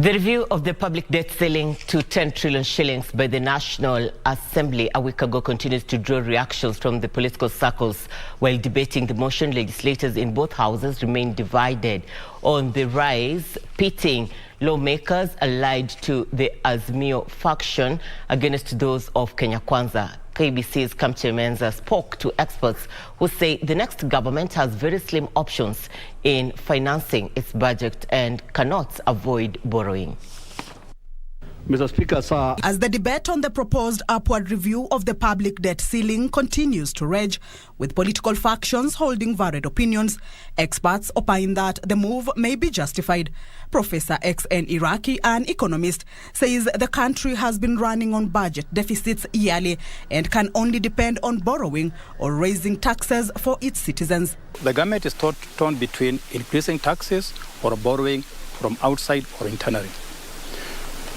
The review of the public debt ceiling to 10 trillion shillings by the National Assembly a week ago continues to draw reactions from the political circles. While debating the motion, legislators in both houses remain divided on the rise, pitting lawmakers allied to the Azimio faction against those of Kenya Kwanza. KBC's Kenya Kwanza spoke to experts who say the next government has very slim options in financing its budget and cannot avoid borrowing. Mr. Speaker, sir. As the debate on the proposed upward review of the public debt ceiling continues to rage, with political factions holding varied opinions, experts opine that the move may be justified. Professor XN Iraki, an economist, says the country has been running on budget deficits yearly and can only depend on borrowing or raising taxes for its citizens. The government is torn between increasing taxes or borrowing from outside or internally.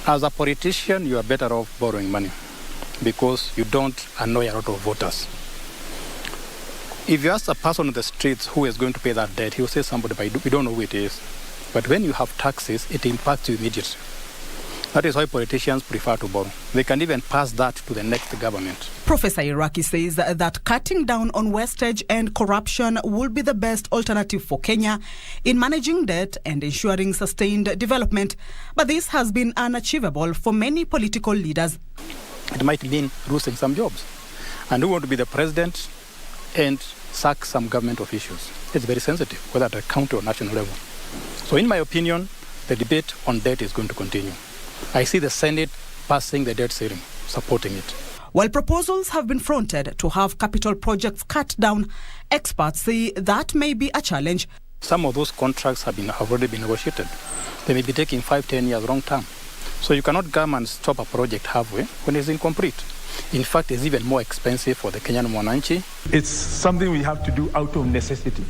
As a politician, you are better off borrowing money because you don't annoy a lot of voters. If you ask a person on the streets who is going to pay that debt, he will say somebody, but we don't know who it is. But when you have taxes, it impacts you immediately. That is why politicians prefer to borrow. They can even pass that to the next government. Professor Iraki says that cutting down on wastage and corruption will be the best alternative for Kenya in managing debt and ensuring sustained development. But this has been unachievable for many political leaders. It might mean losing some jobs. And who want to be the president and sack some government officials? It's very sensitive, whether at a county or national level. So in my opinion, the debate on debt is going to continue. I see the Senate passing the debt ceiling, supporting it. While proposals have been fronted to have capital projects cut down, experts say that may be a challenge. Some of those contracts have already been negotiated. They may be taking 5-10 years long term. So you cannot come and stop a project halfway when it's incomplete. In fact, it's even more expensive for the Kenyan mwananchi. It's something we have to do out of necessity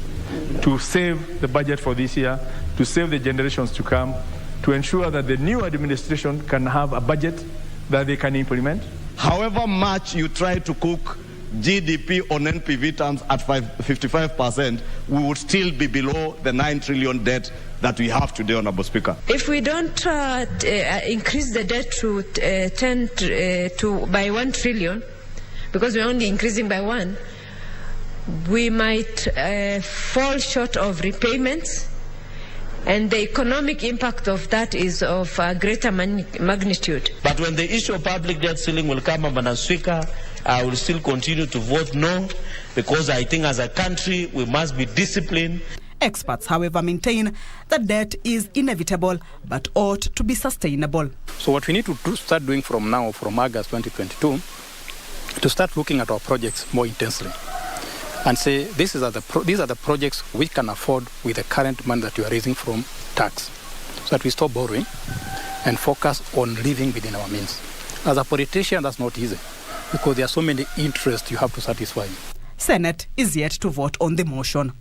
to save the budget for this year, to save the generations to come, to ensure that the new administration can have a budget that they can implement. However much you try to cook GDP on NPV terms at 55%, we would still be below the 9 trillion debt that we have today, Honorable Speaker. If we don't increase the debt to by 1 trillion, because we're only increasing by 1, we might fall short of repayments. And the economic impact of that is of greater magnitude. But when the issue of public debt ceiling will come up, Madam Speaker, I will still continue to vote no, because I think as a country we must be disciplined. Experts, however, maintain that debt is inevitable but ought to be sustainable. So what we need to start doing from now, from August 2022, to start looking at our projects more intensely. And say, these are the projects we can afford with the current money that we are raising from tax, so that we stop borrowing and focus on living within our means. As a politician, that's not easy, because there are so many interests you have to satisfy. Senate is yet to vote on the motion.